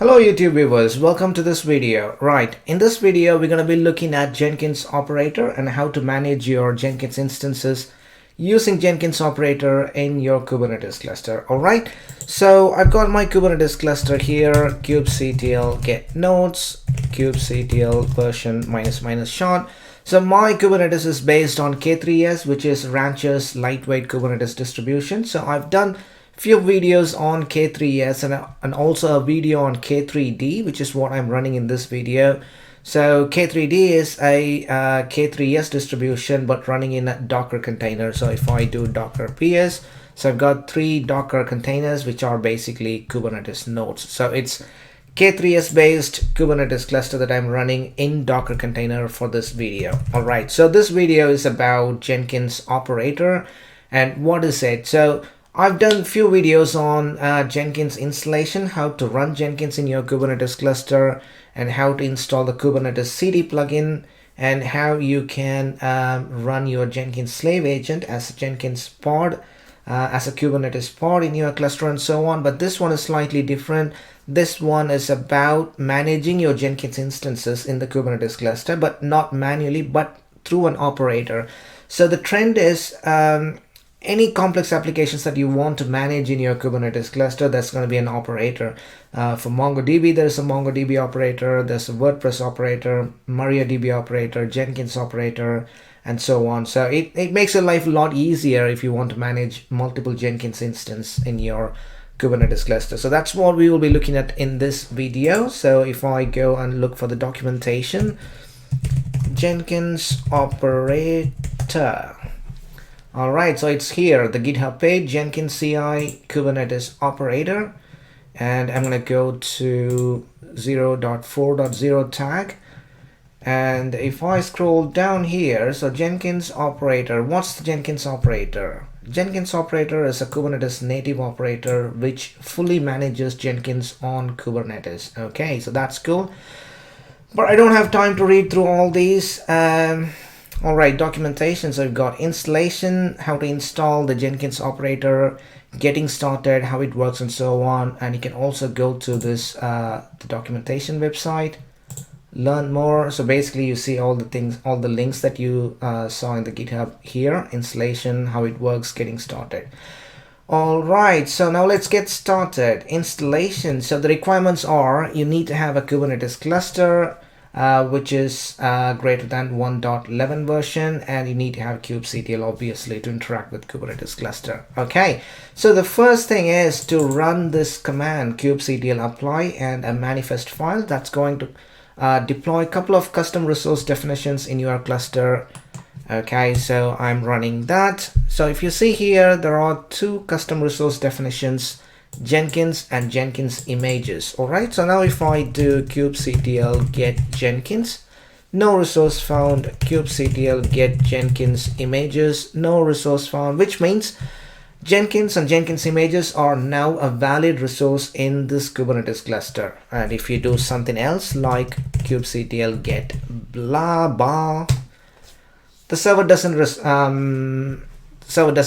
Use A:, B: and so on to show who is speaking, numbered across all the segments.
A: Hello YouTube viewers, welcome to this video. Right, in this video we're going to be looking at Jenkins Operator and how to manage your Jenkins instances using Jenkins Operator in your Kubernetes cluster. Alright, so I've got my Kubernetes cluster here, kubectl get nodes, kubectl version --short. So my Kubernetes is based on K3s, which is Rancher's lightweight Kubernetes distribution. So I've done few videos on K3s and also a video on K3d, which is what I'm running in this video. So K3d is a K3s distribution but running in a Docker container. So if I do docker ps, so I've got 3 Docker containers which are basically Kubernetes nodes. So it's K3s based Kubernetes cluster that I'm running in Docker container for this video. Alright, so this video is about Jenkins Operator and what is it. So I've done few videos on Jenkins installation, how to run Jenkins in your Kubernetes cluster, and how to install the Kubernetes CD plugin, and how you can run your Jenkins slave agent as a Jenkins pod, as a Kubernetes pod in your cluster, and so on. But this one is slightly different. This one is about managing your Jenkins instances in the Kubernetes cluster, but not manually, but through an operator. So the trend is any complex applications that you want to manage in your Kubernetes cluster, that's going to be an operator. For MongoDB, there's a MongoDB operator, there's a WordPress operator, MariaDB operator, Jenkins operator, and so on. So it makes your life a lot easier if you want to manage multiple Jenkins instance in your Kubernetes cluster. So that's what we will be looking at in this video. So if I go and look for the documentation, Jenkins Operator. Alright, so it's here, the GitHub page, Jenkins CI Kubernetes Operator, and I'm going to go to 0.4.0 tag, and if I scroll down here, so Jenkins Operator, what's the Jenkins Operator? Jenkins Operator is a Kubernetes native operator which fully manages Jenkins on Kubernetes. Okay, so that's cool, but I don't have time to read through all these. Alright, documentation. So we've got installation, how to install the Jenkins operator, getting started, how it works, and so on. And you can also go to this the documentation website, learn more. So basically you see all the things, all the links that you saw in the GitHub here, installation, how it works, getting started. Alright, so now let's get started. Installation. So the requirements are, you need to have a Kubernetes cluster which is greater than 1.11 version, and you need to have kubectl obviously to interact with Kubernetes cluster. Okay, so the first thing is to run this command kubectl apply and a manifest file that's going to deploy a couple of custom resource definitions in your cluster. Okay, so I'm running that. So if you see here, there are 2 custom resource definitions, Jenkins and Jenkins images. Alright, so now if I do kubectl get Jenkins, no resource found, kubectl get Jenkins images, no resource found, which means Jenkins and Jenkins images are now a valid resource in this Kubernetes cluster. And if you do something else like kubectl get blah blah, the server doesn't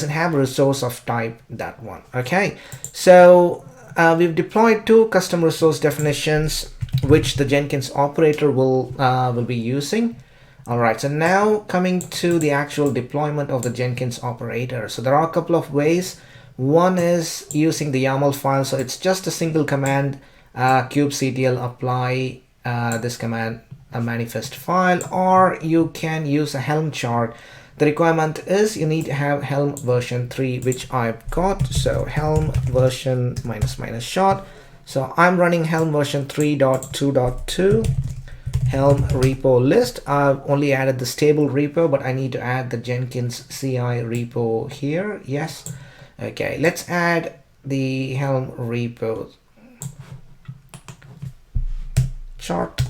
A: have a resource of type that one. Okay, so we've deployed 2 custom resource definitions which the Jenkins operator will be using. Alright, so now coming to the actual deployment of the Jenkins operator. So there are a couple of ways. One is using the YAML file. So it's just a single command, kubectl apply this command, a manifest file, or you can use a Helm chart. The requirement is you need to have Helm version 3, which I've got. So Helm version --short. So I'm running Helm version 3.2.2. Helm repo list. I've only added the stable repo, but I need to add the Jenkins CI repo here. Yes. Okay, let's add the Helm repo chart.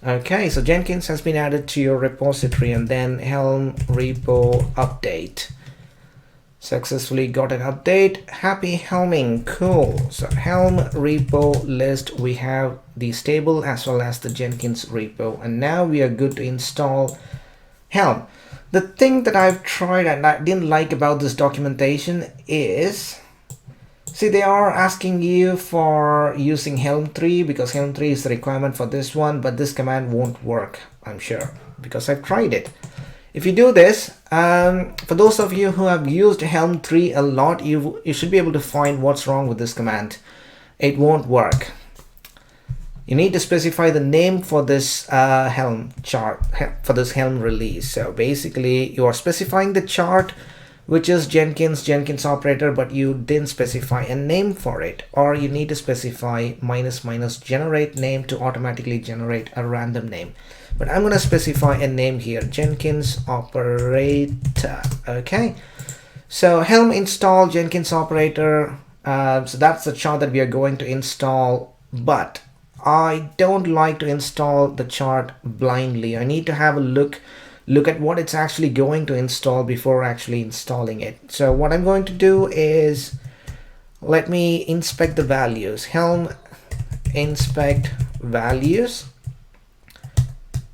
A: Okay, so Jenkins has been added to your repository, and then Helm repo update. Successfully got an update. Happy helming, cool. So Helm repo list, we have the stable as well as the Jenkins repo, and now we are good to install Helm. The thing that I've tried and I didn't like about this documentation is, See, they are asking you for using Helm 3 because Helm 3 is the requirement for this one, but this command won't work, I'm sure, because I've tried it. If you do this, for those of you who have used Helm 3 a lot, you should be able to find what's wrong with this command. It won't work. You need to specify the name for this Helm chart, for this Helm release. So basically, you are specifying the chart, which is Jenkins Operator, but you didn't specify a name for it, or you need to specify -- generate name to automatically generate a random name. But I'm going to specify a name here, Jenkins Operator. Okay, so Helm Install Jenkins Operator. So that's the chart that we are going to install, but I don't like to install the chart blindly. I need to have a look at what it's actually going to install before actually installing it. So what I'm going to do is, let me inspect the values. Helm inspect values,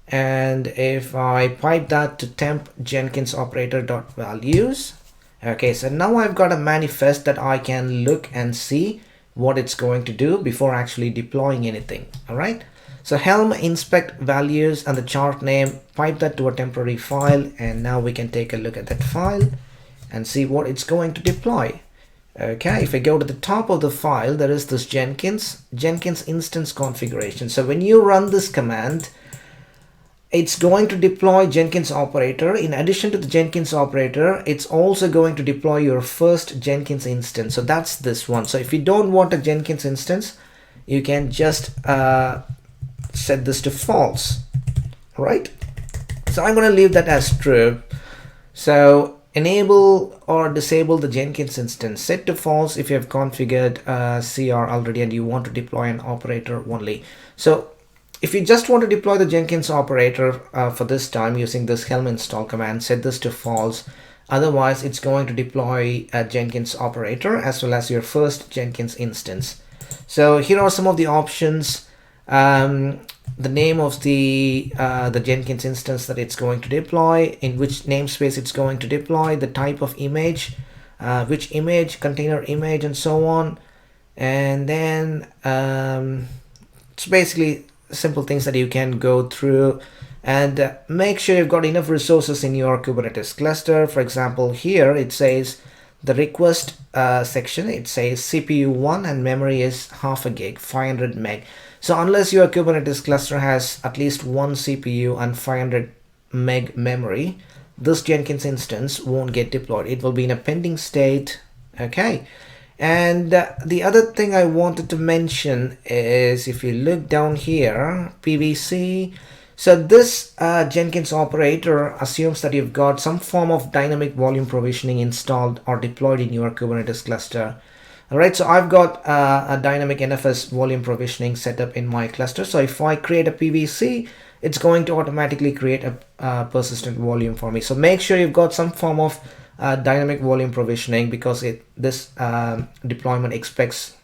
A: and if I pipe that to temp Jenkins operator dot values, okay, so now I've got a manifest that I can look and see what it's going to do before actually deploying anything. All right, so Helm inspect values and the chart name, pipe that to a temporary file, and now we can take a look at that file and see what it's going to deploy. Okay, if I go to the top of the file, there is this Jenkins instance configuration. So when you run this command, it's going to deploy Jenkins operator. In addition to the Jenkins operator, it's also going to deploy your first Jenkins instance. So that's this one. So if you don't want a Jenkins instance, you can just set this to false. All right, so I'm going to leave that as true. So enable or disable the Jenkins instance, set to false if you have configured CR already and you want to deploy an operator only. So if you just want to deploy the Jenkins operator for this time using this Helm install command, set this to false. Otherwise, it's going to deploy a Jenkins operator as well as your first Jenkins instance. So here are some of the options. The name of the Jenkins instance that it's going to deploy, in which namespace it's going to deploy, the type of image, which image, container image, and so on. And then it's basically simple things that you can go through, and make sure you've got enough resources in your Kubernetes cluster. For example, here it says the request section, it says CPU 1 and memory is half a gig, 500 meg. So unless your Kubernetes cluster has at least one CPU and 500 meg memory, this Jenkins instance won't get deployed. It will be in a pending state. Okay. And the other thing I wanted to mention is, if you look down here, PVC. So this Jenkins operator assumes that you've got some form of dynamic volume provisioning installed or deployed in your Kubernetes cluster. All right, so I've got a dynamic NFS volume provisioning set up in my cluster. So if I create a PVC, it's going to automatically create a persistent volume for me. So make sure you've got some form of dynamic volume provisioning, because this deployment expects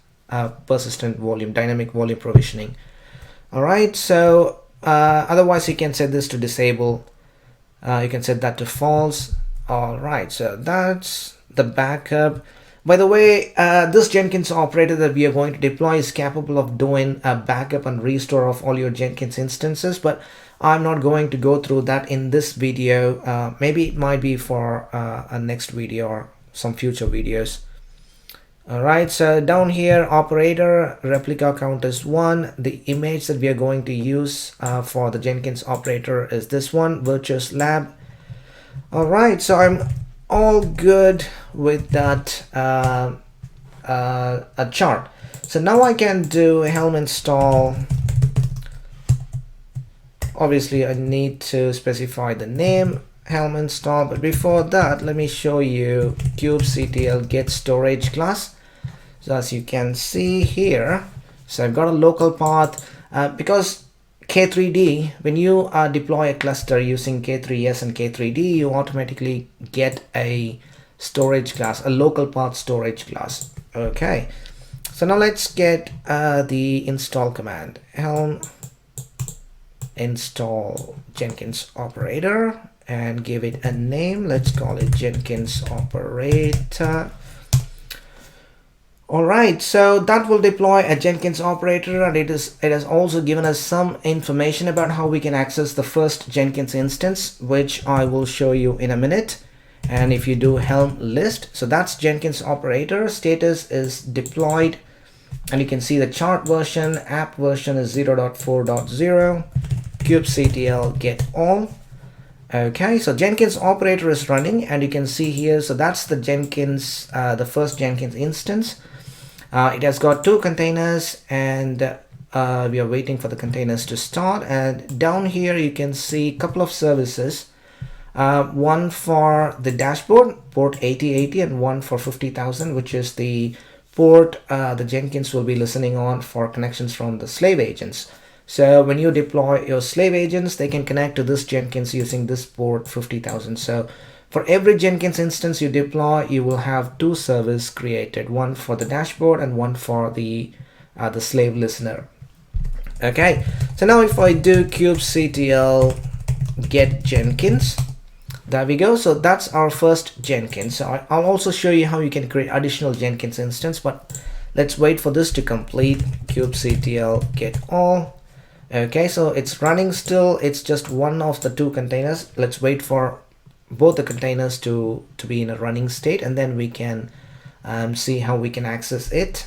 A: persistent volume, dynamic volume provisioning. All right, so otherwise you can set this to disable. You can set that to false. All right, so that's the backup. By the way, this Jenkins operator that we are going to deploy is capable of doing a backup and restore of all your Jenkins instances, but I'm not going to go through that in this video. Maybe it might be for a next video or some future videos. All right, so down here, operator replica count is 1. The image that we are going to use for the Jenkins operator is this one, Virtuous Lab. All right, so I'm all good with that a chart. So now I can do Helm install. Obviously I need to specify the name, Helm install, but before that let me show you kubectl get storage class. So as you can see here, so I've got a local path because K3D, when you deploy a cluster using K3S and K3D, you automatically get a storage class, a local path storage class. Okay, so now let's get the install command, Helm install Jenkins operator, and give it a name. Let's call it Jenkins operator. All right, so that will deploy a Jenkins operator, and it has also given us some information about how we can access the first Jenkins instance, which I will show you in a minute. And if you do Helm list, so that's Jenkins operator, status is deployed, and you can see the chart version, app version is 0.4.0, kubectl get all. Okay, so Jenkins operator is running, and you can see here, so that's the Jenkins, the first Jenkins instance. It has got 2 containers, and we are waiting for the containers to start. And down here you can see a couple of services, one for the dashboard, port 8080, and one for 50,000, which is the port the Jenkins will be listening on for connections from the slave agents. So when you deploy your slave agents, they can connect to this Jenkins using this port 50,000. So for every Jenkins instance you deploy, you will have 2 servers created, one for the dashboard and one for the slave listener. Okay, so now if I do kubectl get Jenkins, there we go. So that's our first Jenkins. So I'll also show you how you can create additional Jenkins instance, but let's wait for this to complete. Kubectl get all. Okay, so it's running still. It's just one of the 2 containers. Let's wait for both the containers to be in a running state, and then we can see how we can access it.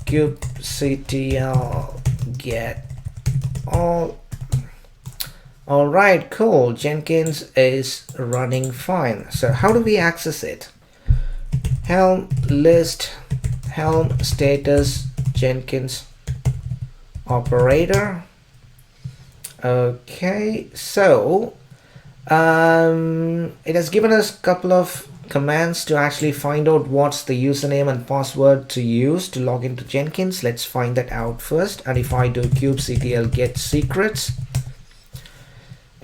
A: Kubectl get all. All right, cool. Jenkins is running fine. So how do we access it? Helm list, Helm status, Jenkins operator. Okay, so it has given us a couple of commands to actually find out what's the username and password to use to log into Jenkins. Let's find that out first. And if I do kubectl get secrets,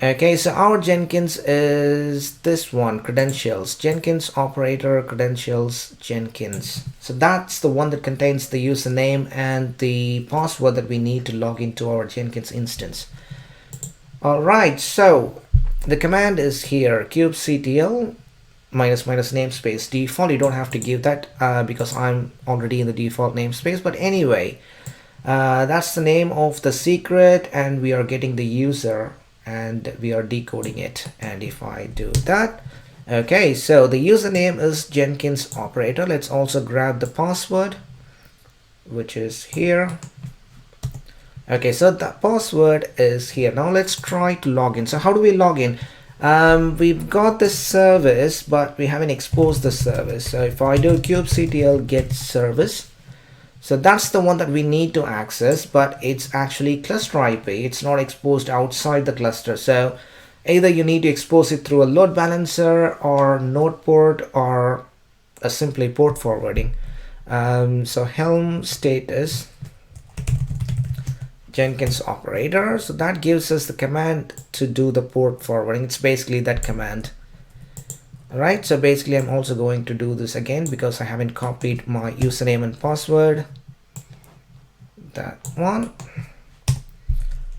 A: okay, so our Jenkins is this one, credentials, Jenkins operator, credentials, Jenkins. So that's the one that contains the username and the password that we need to log into our Jenkins instance. All right, so the command is here, kubectl minus namespace default. You don't have to give that because I'm already in the default namespace, but anyway, that's the name of the secret, and we are getting the user and we are decoding it. And if I do that, okay, so the username is Jenkins operator. Let's also grab the password, which is here. Okay, so the password is here. Now let's try to log in. So how do we log in? We've got this service, but we haven't exposed the service. So if I do kubectl get service, so that's the one that we need to access, but it's actually cluster IP. It's not exposed outside the cluster. So either you need to expose it through a load balancer or node port or a simply port forwarding. So Helm status Jenkins operator. So that gives us the command to do the port forwarding. It's basically that command. All right, so basically I'm also going to do this again because I haven't copied my username and password. That one.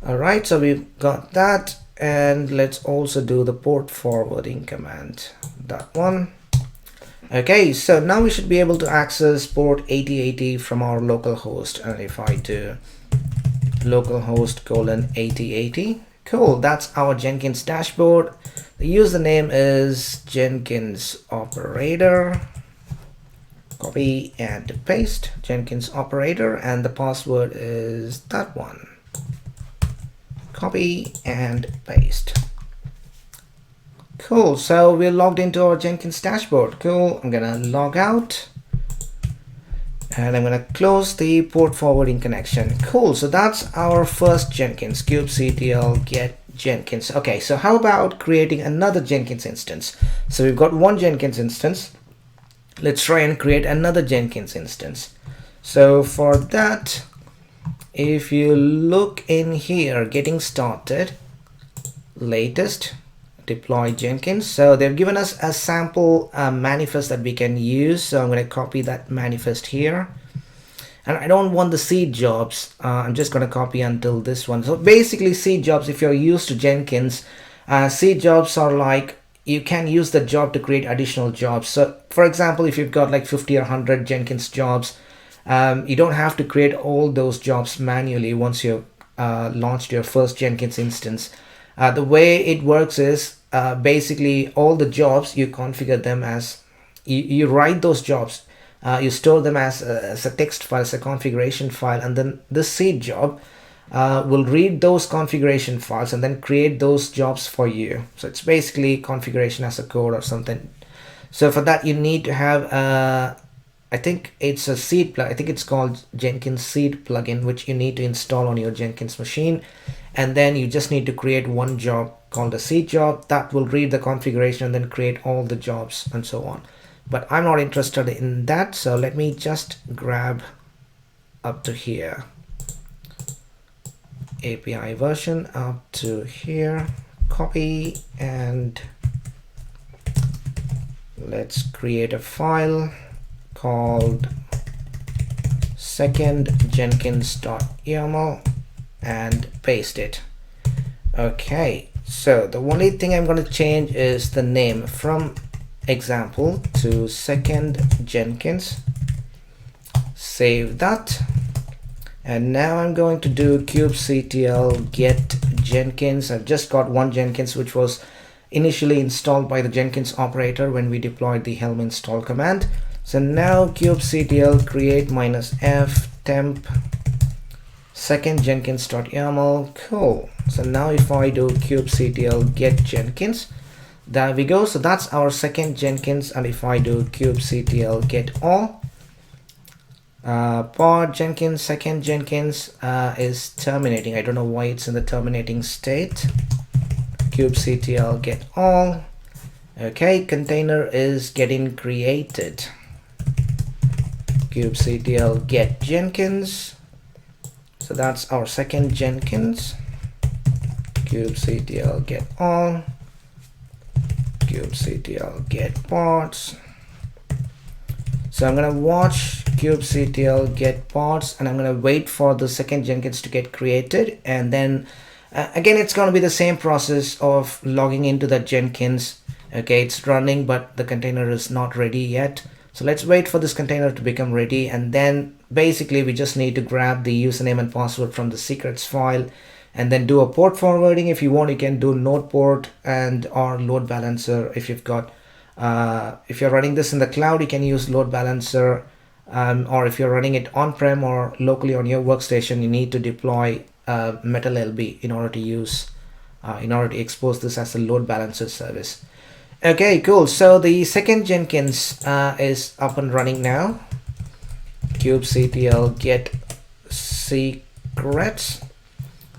A: All right, so we've got that, and let's also do the port forwarding command. That one. Okay, so now we should be able to access port 8080 from our local host. And if I do localhost colon 8080, cool, that's our Jenkins dashboard. The username is Jenkins operator. Copy and paste Jenkins operator, and the password is that one. Copy and paste. Cool, so we're logged into our Jenkins dashboard. Cool, I'm gonna log out and I'm gonna close the port forwarding connection. Cool, so that's our first Jenkins, kubectl get Jenkins. Okay, so how about creating another Jenkins instance? So we've got one Jenkins instance. Let's try and create another Jenkins instance. So for that, if you look in here, getting started, latest, deploy Jenkins. So they've given us a sample manifest that we can use. So I'm going to copy that manifest here. And I don't want the seed jobs. I'm just going to copy until this one. So basically seed jobs, if you're used to Jenkins, seed jobs are like you can use the job to create additional jobs. So for example, if you've got like 50 or 100 Jenkins jobs, you don't have to create all those jobs manually once you've launched your first Jenkins instance. The way it works is basically all the jobs, you configure them as you write those jobs, you store them as a text file, as a configuration file, and then this seed job will read those configuration files and then create those jobs for you. So it's basically configuration as a code or something. So for that you need to have I think it's a seed plug. I think it's called Jenkins seed plugin, which you need to install on your Jenkins machine, and then you just need to create one job called a seed job that will read the configuration and then create all the jobs and so on. But I'm not interested in that, so let me just grab up to here, API version up to here, copy, and let's create a file called secondjenkins.yaml and paste it. Okay, so the only thing I'm going to change is the name from example to second Jenkins. Save that, and now I'm going to do kubectl get Jenkins. I've just got one Jenkins, which was initially installed by the Jenkins operator when we deployed the Helm Install command. So now kubectl create -f temp second jenkins.yaml. Cool. So now if I do kubectl get Jenkins, there we go. So that's our second Jenkins. And if I do kubectl get all, pod Jenkins second Jenkins is terminating. I don't know why it's in the terminating state. Kubectl get all. Okay, container is getting created. Kubectl get Jenkins. So that's our second Jenkins. Kubectl get all. Kubectl get pods. So I'm gonna watch kubectl get pods, and I'm gonna wait for the second Jenkins to get created, and then again it's going to be the same process of logging into that Jenkins. Okay, it's running, but the container is not ready yet. So let's wait for this container to become ready, and then basically we just need to grab the username and password from the secrets file and then do a port forwarding. If you want, you can do node port and or load balancer. If you've got if you're running this in the cloud, you can use load balancer, or if you're running it on-prem or locally on your workstation, you need to deploy metal LB in order to use in order to expose this as a load balancer service. Okay, cool. So the second Jenkins is up and running now. Kubectl get secrets.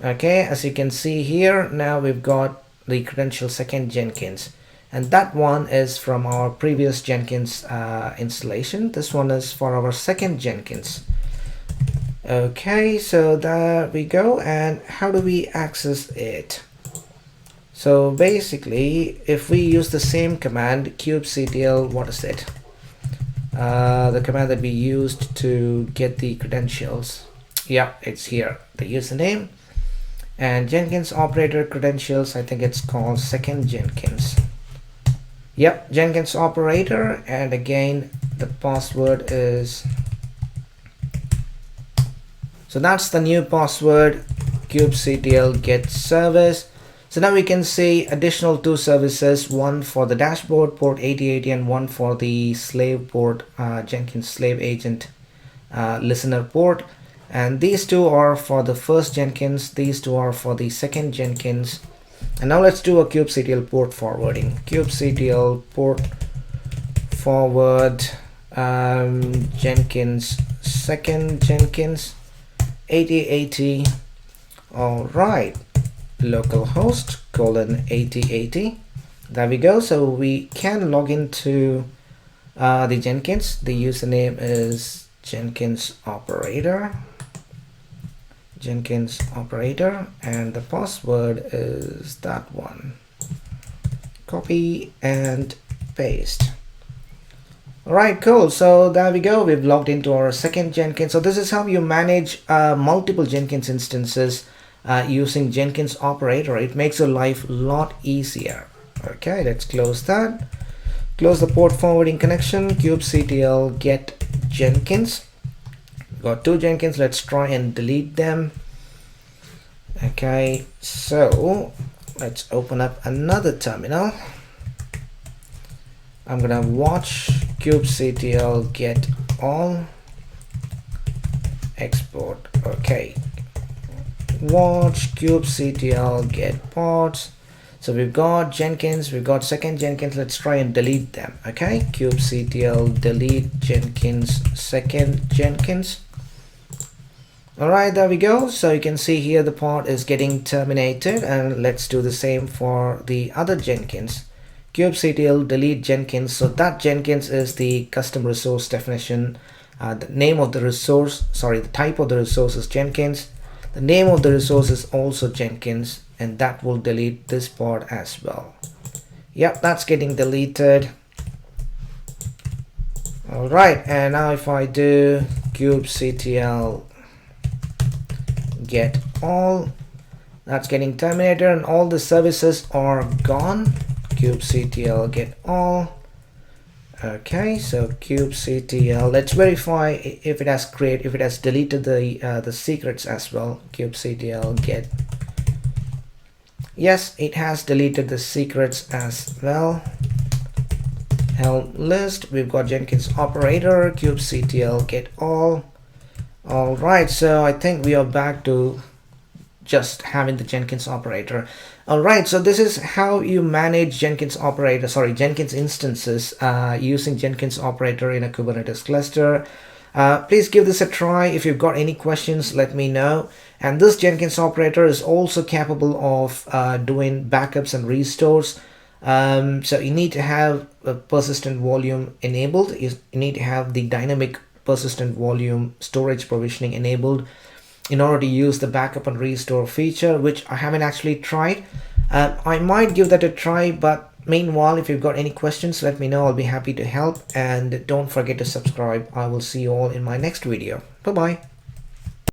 A: Okay, as you can see here, now we've got the credential second Jenkins, and that one is from our previous Jenkins installation. This one is for our second Jenkins. Okay, so there we go. And how do we access it? So basically, if we use the same command, kubectl, what is it? The command that we used to get the credentials. Yeah, it's here, the username. And Jenkins operator credentials, I think it's called second Jenkins. Yep, Jenkins operator, and again, the password is, so that's the new password, kubectl get service. So now we can see additional two services, one for the dashboard port 8080 and one for the slave port, Jenkins slave agent listener port. And these two are for the first Jenkins, these two are for the second Jenkins. And now let's do a kubectl port forwarding. Kubectl port forward Jenkins second Jenkins 8080. All right. Localhost colon 8080. There we go. So we can log into the Jenkins. The username is Jenkins Operator. Jenkins Operator, and the password is that one. Copy and paste. All right, cool. So there we go. We've logged into our second Jenkins. So this is how you manage multiple Jenkins instances using Jenkins Operator. It makes your life a lot easier. Okay, let's close that. Close the port forwarding connection. kubectl get Jenkins. Got 2 Jenkins. Let's try and delete them. Okay, so let's open up another terminal. I'm gonna watch kubectl get all export. Okay, watch kubectl get ports. So we've got Jenkins, we've got second Jenkins. Let's try and delete them. Okay, kubectl delete Jenkins second Jenkins. All right, there we go. So you can see here the pod is getting terminated, and let's do the same for the other Jenkins. kubectl delete Jenkins. So that Jenkins is the custom resource definition. The name of the resource, sorry, the type of the resource is Jenkins. The name of the resource is also Jenkins, and that will delete this pod as well. Yep, that's getting deleted. All right, and now if I do kubectl get all, that's getting terminated, and all the services are gone. kubectl get all. Okay, so kubectl, let's verify if it has deleted the secrets as well. kubectl get, yes, it has deleted the secrets as well. Helm list, we've got Jenkins operator, kubectl get all. All right, so I think we are back to just having the Jenkins operator. All right, so this is how you manage Jenkins instances using Jenkins operator in a Kubernetes cluster. Please give this a try. If you've got any questions, let me know. And this Jenkins operator is also capable of doing backups and restores. So you need to have a persistent volume enabled. You need to have the dynamic persistent volume storage provisioning enabled in order to use the backup and restore feature, which I haven't actually tried. I might give that a try, but meanwhile, if you've got any questions, let me know. I'll be happy to help, and don't forget to subscribe. I will see you all in my next video. Bye bye.